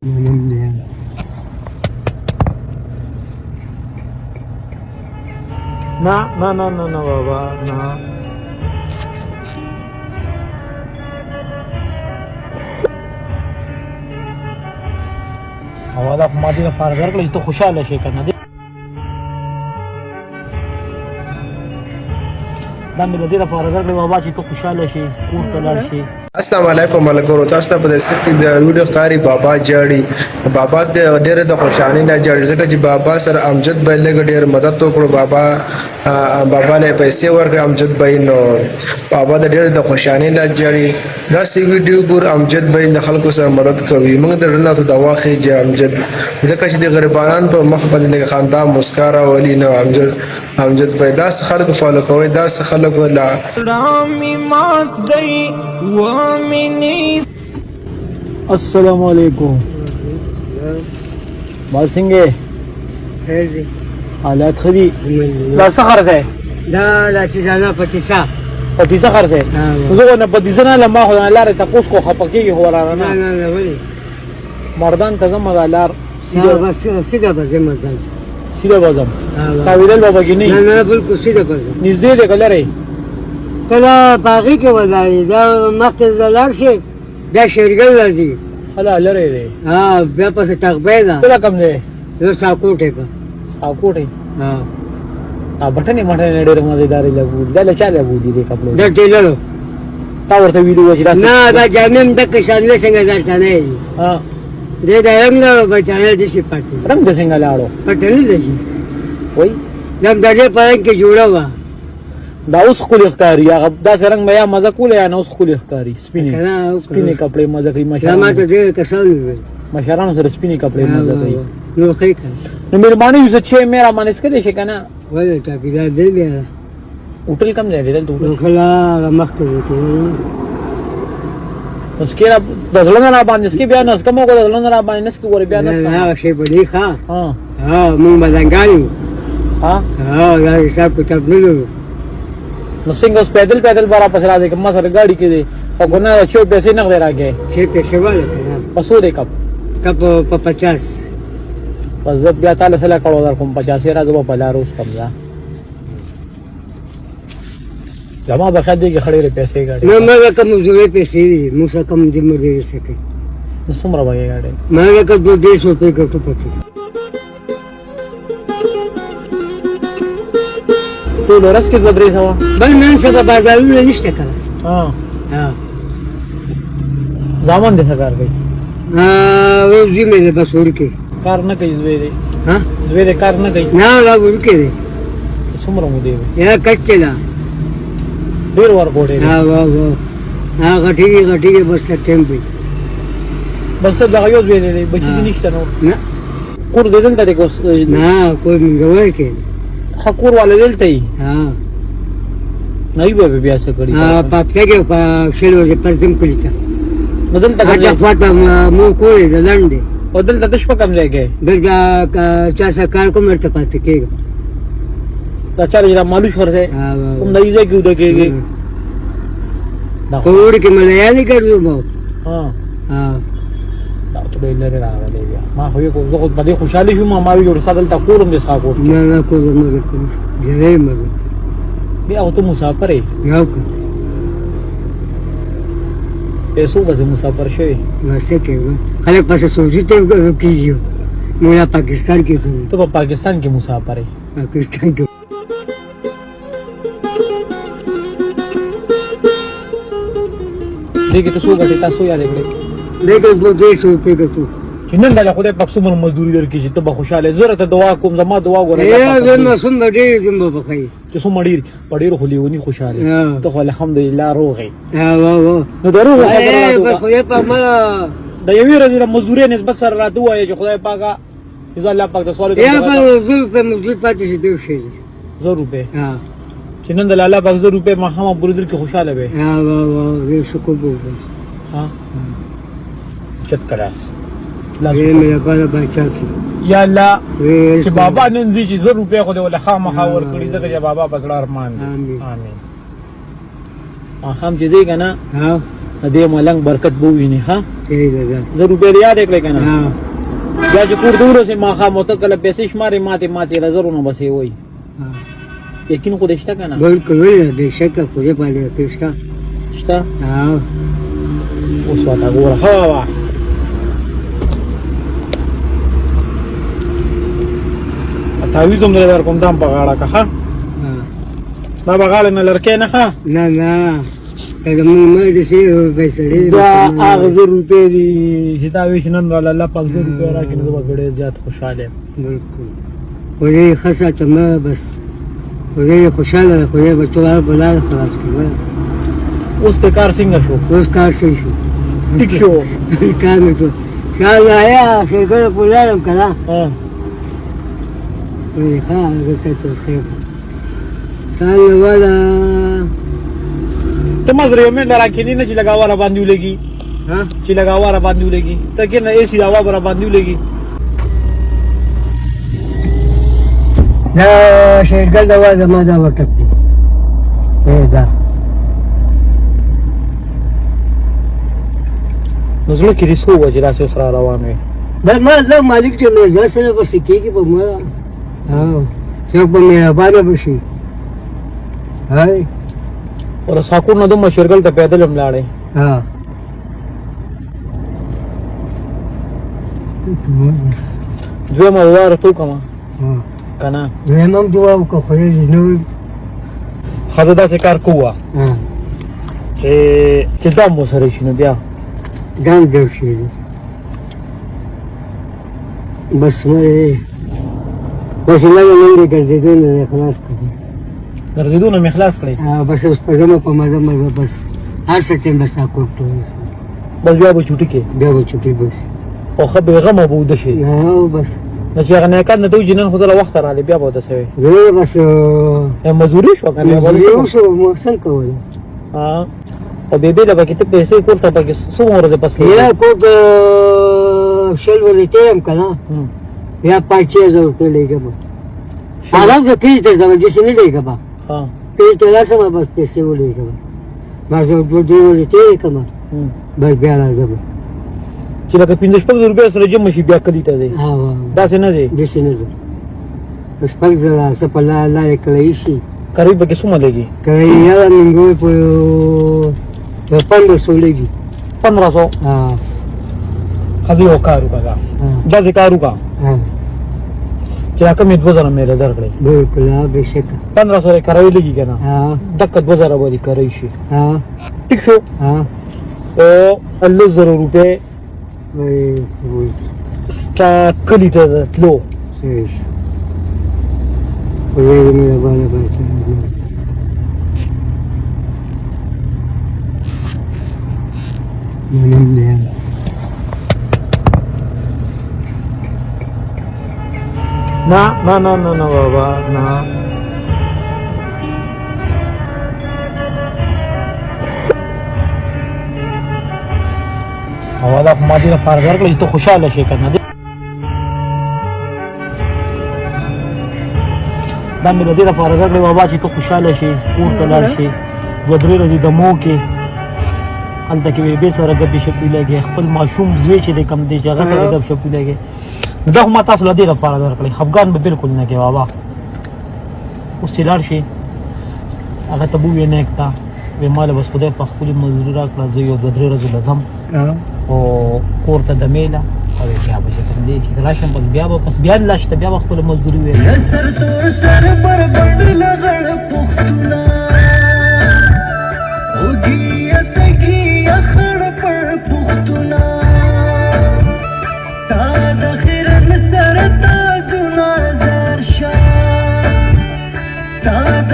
ना बाबा ना. आवाज माझी फार जर इथं खुशाल आहे शेकांना दामिला दिला फार जर बाबाची तो खुशाल आहे कूट कलाशी. अस्सलाम वालेकुम मलको तاسو په دې سکه د ویډیو قاری بابا جاړي بابا د ډېر د خوشحالي نه جاړي ځکه چې بابا سره امجد بای له ډېر مدد وکړو بابا له پیسې ورکړ امجد بای نو بابا د ډېر د خوشحالي نه جاړي دا سی ویډیو ګور امجد بای د خلکو سره مدد کوي موږ د رڼا ته دوا خېږي امجد ځکه چې د غریبانو په مخ باندې خندا مسکارا ولي نو امجد بای دا خلکو فالو کوي دا خلکو لا السلام علیکم بال سنگ خیر دی حالات خدي لا سخر ده لا چې ځانا پتی سخر ده زه نه پتی سره لما خو نه لاره تاسو کو خپکیږي هو را نه نه ولی مردان ته زما لار سیده بزم مردان سیده بازم قاویل بابا کې نه بالکل سیده بزم نږدې ده کلره کله باغی کې ولای دا مخکې زلار شي بیا شیرګل راځي خلا لره ده بیا پس تغبې ده څه کم ده یو ساکوټه کا کوټه بټنې مټنې ډېر مزیداري لګو دا له چاله بوجي دي کپلو دا ټیلر تا ورته ویډیو وځي نه دا جامم د کښانله څنګه درته نه ها دې دا رنګ نه بچاله دي شي پاتې رنگ د څنګه لاړو پته نه لګي وای دا دغه پرنګ کې جوړا وا دا اوس خو لختاري هغه دا څنګه میا مزه کوله یا نو اوس خو لختاري سپینې کپڑے مزه کوي ما ته دې کسان مشرانو سره سپینې کپڑے مزه کوي نو خې نو مهرباني یو څه میرا مانس کې شي کنه وای ته پیدا دې بیا होटल कम जाए रे तू खला मस्त होतो उसके ना दसलों ना बांध इसके बयान उसका मौका दसलों ना बांध इसके ऊपर बयान हां शे बड़ी खा हां हां मुंह बदंगाली हां हां यार हिसाब किताब ले लो नसिंग पैदल बारा पसरा दे कम्मा सर गाड़ी के दे और गुना अच्छे पैसे न दे रहा के छे पैसे वाले पसो दे कब 50 बस जब या ताले सला करो 50 era दो पला रोज कम जा जमा बखद के खड़े रे पैसे गाड़ी मैं मगर कम जुए पैसे मुसा कम जिम्मे दे सके सुमरा भाई गाड़ी मैं का 250 रुपए का तो पति तो लोरस के बदरे सवा बल मैं से का बाजार में नहीं स्टका हां हां दामन दे सकार गई वो जी में बस उड़ के कार न कई वे दे हां वे दे कार न कई ना ला उड़ के दे सुमरा मुदे या कच्चे ला देर वार कोड़े हां वाह हां गठी के बस टेम पे बस लगा यो वे दे बची निश्चित नो ना कुर दे दल तारे को ना कोई गवाए के हकुर वाले देलते ही हां नहीं बे बिया से करी हां पापे के शेलो जे परदम कुलिता बदल तक आता फाता मु कोई लंडे बदल तक कम जाएगा दर्जा का चासा कार को मरता पाते के अच्छा जरा मालूम कर दे तुम नहीं जाए क्यों देखेंगे कोड़ के मलयाली कर दो मो हां हां तो ले ले रहा है भैया मां होय को बहुत बड़ी खुशहाली हूं मां मावी और सादल तकोरम जैसा को ना को मदद कर जरे मदद बिया हो तो मुसाफिर है याव को पैसों बस मुसाफिर शे वैसे के खले पास सोचते कीजियो मेरा पाकिस्तान के तो पाकिस्तान के मुसाफिर है पाकिस्तान के देखिए तो सो गटे तासो याद है लेकिन वो 200 रुपए का तू किनन दाला खुदे पक्सु मन मजदूरी दर की तो खुशहाल जरूरत दवा को जमा दवा गोरे ये न सुन बड़ी जिम्बो बखाई जो सो मडीर पडीर होली वनी खुशहाल तो अल्हम्दुलिल्लाह रो गई हां वाह न दरो बस ये पा ما د یوې ورځې مزدوري نسبت سره راته وایي چې خدای پاکه اذا الله پاک د سوال یا په 100 روپے مزدور پاتې شي دوه شي 100 روپے ها چې نن د الله پاک 100 روپے ما هم برودر کې خوشاله وي ها واه دې شکر وکړه ها چت کلاس ये मेरा बाला बच्चा की या الله چې بابا نن زی چې 100 روپے خو دې ول خامخا ور کړی ځکه چې بابا بسړه ارمان امين امين هم دې کنه ها دې ملنګ برکت بو ویني ها صحیح ده زه روپۍ یاد کړې کنه ها بیا چې کور دور سه ما خامو ته کله پیسې شمارې ماته رزرونه بسې وای یقین خو دې شته کنه بالکل وی به شک خو دې باندې پېښتا شته ها اوس واته ګوره ها تعویض هم در کوم دام په غاړه که ښه دا به غاړه نه لرکې نه ښه نه نه کله مې دې سي پیسې دا هغه 1000 روپۍ دي چې تا ویش نن والا الله پاک 1000 روپۍ راکړي نو به ډېر زیات خوشاله یم بالکل ولې خاصه ته ما بس ولې خوشاله خو یې به ټول بلال خلاص کړه اوس ته کار څنګه شو اوس کار څه شو ټیک شو کار مې ته شال آیا شګر پولارم کړه ها وی ها ورته ته خیر سال والا ته مزرې مې لراکې نه چې لگاواره باندې ولګي ها چې لگاواره باندې ولګي ته کې نه ایسی هوا بر باندې ولګي دا شیرګل دا وازه ما دا وکړ دا نزله کې رسو وجه راځي سره روان وي بس ما زه مالک ته مې ځا سره بس کېږي په ما ها څوک به مې باندې بشي هاي اور ساکو نه د مشرګل ته پیدل هم لاړې ها دوی مواره تو کما کنه دویم دعا وکړه خو یې نو خاطر دا کار کوه ها چې دا مو سره شنو بیا ګان جوړ شي بس مې بس لا نن دې ګرځېدو نه خلاص کړی ګرځېدو نه خلاص کړی بس اوس په زما په مزه بس هر څه چې بس کوټو بس بیا به چوټی کې بیا به چټي بس او خبر غم ابو د شي نه بس نو چې هغه نه کړ نه دوی جنن خدای وخت را لې بیا به د سوي زه بس مزوري شو کنه بیا یو شو محسن کول ها او بیبي له پکې ته پیسې کوړه پکې څو ورځې پس یا کوټ شل ورته تیم کنه یا 5000 روپے لګم آرام سے کیږي ته زما جسې نه لګم ها پیټه لاسه بس پیسې ولګم ما زه دوه دی ورته کوم بس بیا راځم چې لکه 15 روپیا سره جمع شي بیا کلی ته دی ها دا څه نه دی جسې نه ده بس پک زرا سپلا لا کلی شي قریب به څومره لګي کړي یا منګو په 1500 لګي 1500 ها خدي یو کار وکړه دا دې کار وکړه ها چې راکه مې 2000 مې درکړې بالکل به شک 1500 کراوي لګي کنه ها دک 2000 باندې کوي شي ها ټیک شو ها او 1000 روپے وای ستا کلی ته تلو صحیح وای مې باندې باندې نن دې نه نه نه نه نه بابا نه او دا ما دې لپاره درکړې ته خوشاله شې کنه دا مې دې لپاره درکړې بابا چې ته خوشاله شې کور ته لاړ شې دوه درې ورځې د مو کې هلته کې به سره ګډې شپې لګي خپل ماشوم زوی چې د کم دی چې هغه سره ګډ شپې لګي دا هم تاسو له دې لپاره درکړې خفګان به بالکل نه کې بابا اوس چې لاړ شي هغه ته بو نه کتا وې مال بس خدای په خپل مزدوري راکړه زه یو دوه درې ورځې لازم او کور ته د میله او بیا به چې کوم دی چې راشم بس بیا لاشته بیا خپل مزدوري وې سر تور سر پر بند لغړ پختونه اوږیت کی اخړ پر پختونه ستا د خیرن سر تاجونه زر شاه ستا د